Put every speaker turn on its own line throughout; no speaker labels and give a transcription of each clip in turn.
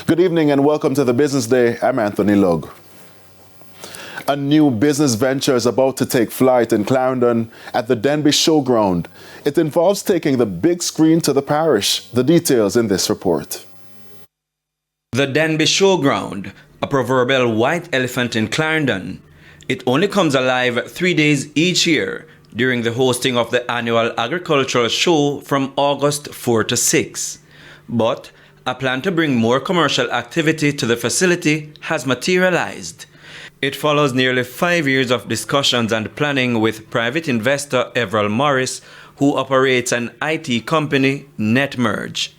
Good evening and welcome to the Business Day. I'm Anthony Lugg. A new business venture is about to take flight in Clarendon at the Denbigh Showground. It involves taking the big screen to the parish. The details in this report.
The Denbigh Showground, a proverbial white elephant in Clarendon. It only comes alive 3 days each year during the hosting of the annual agricultural show from August 4 to 6. But a plan to bring more commercial activity to the facility has materialized. It follows nearly 5 years of discussions and planning with private investor Everall Morris, who operates an IT company, NetMerge.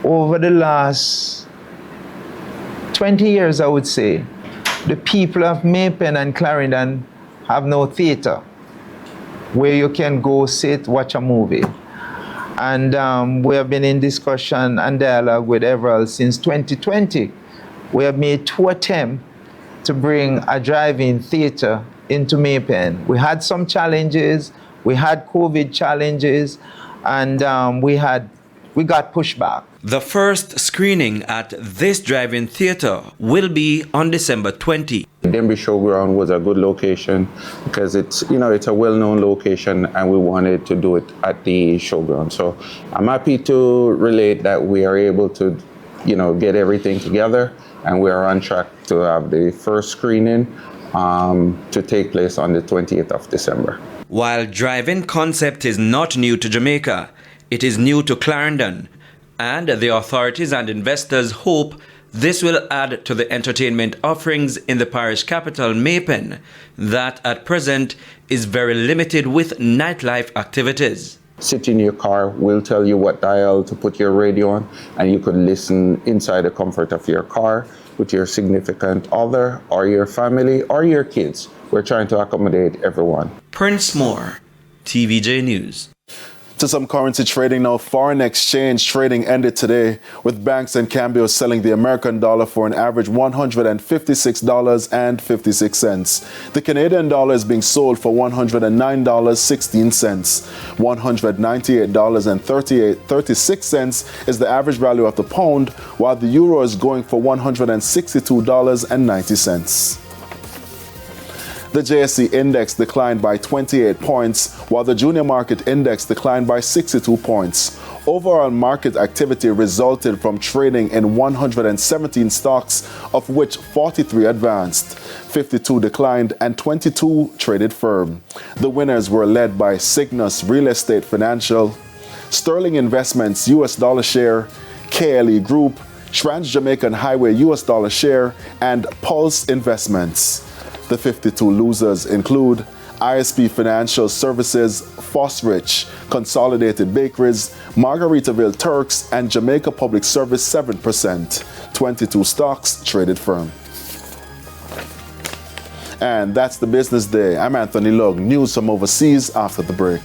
Over the last 20 years, I would say, the people of Maypen and Clarendon have no theater where you can go sit, watch a movie. And we have been in discussion and dialogue with Everall since 2020. We have made 2 attempts to bring a drive-in theater into Maypen. We had some challenges, we had COVID challenges, and we got pushback.
The first screening at this drive-in theater will be on December 20.
Denbigh Showground was a good location because it's a well-known location and we wanted to do it at the showground. So I'm happy to relate that we are able to, get everything together and we are on track to have the first screening to take place on the 20th of December.
While drive-in concept is not new to Jamaica, it is new to Clarendon, and the authorities and investors hope this will add to the entertainment offerings in the parish capital, Maypen, that at present is very limited with nightlife activities.
Sit in your car, we'll tell you what dial to put your radio on, and you could listen inside the comfort of your car with your significant other or your family or your kids. We're trying to accommodate everyone.
Prince Moore, TVJ News.
To some currency trading now, foreign exchange trading ended today with banks and cambios selling the American dollar for an average $156.56. The Canadian dollar is being sold for $109.16. $198.36 is the average value of the pound, while the euro is going for $162.90. The JSE index declined by 28 points, while the junior market index declined by 62 points. Overall market activity resulted from trading in 117 stocks, of which 43 advanced, 52 declined, and 22 traded firm. The winners were led by Cygnus Real Estate Financial, Sterling Investments US dollar share, KLE Group, Trans-Jamaican Highway US dollar share, and Pulse Investments. The 52 losers include ISP Financial Services, Fosrich, Consolidated Bakeries, Margaritaville Turks, and Jamaica Public Service 7%. 22 stocks traded firm. And that's the Business Day. I'm Anthony Lugg. News from overseas after the break.